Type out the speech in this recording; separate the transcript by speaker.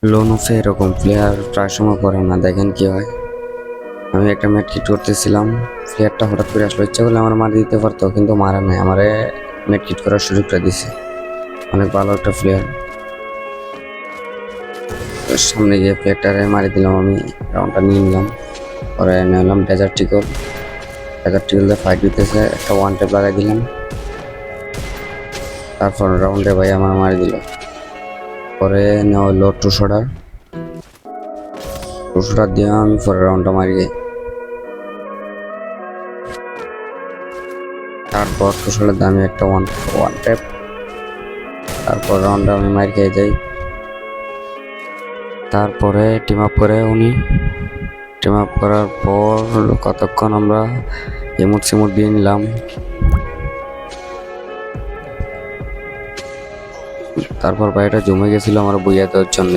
Speaker 1: Loan অফে এরকম player প্রায় সময় করে না, দেখেন কি হয়। আমি একটা ম্যাট কিট করতেছিলাম, প্লেয়ারটা হঠাৎ করে আসলো, ইচ্ছা করলে আমার মারি দিতে পারতো, কিন্তু মারা নাই, আমারে ম্যাট কিট করার সুযোগটা দিছে। অনেক ভালো একটা প্লেয়ার। সামনে গিয়ে প্লেয়ারটারে মারি দিলাম, আমি রাউন্ডটা নিয়ে নিলাম। পরে নিলাম ডেজার্টিকল দিয়ে ফাইট দিতেছে, একটা ওয়ান ট্যাপ লাগাই দিলাম। তারপর রাউন্ডে ভাই আমার মারি দিল। পরে নেওয়া হলো টুসোডার দিয়ে আমি পরের রাউন্ডটা মারি যাই। তারপর টুসোডার দিয়ে আমি একটা ওয়ান ট্যাপ, তারপর রাউন্ডে আমি মারি খেয়ে যাই। তারপরে টিম আপ করে উনি, টিম আপ করার পর কতক্ষণ আমরা ইমোট সিমোট দিয়ে নিলাম। তারপর ভাইটা জমে গেছিল আমার বইয়া দেওয়ার জন্য।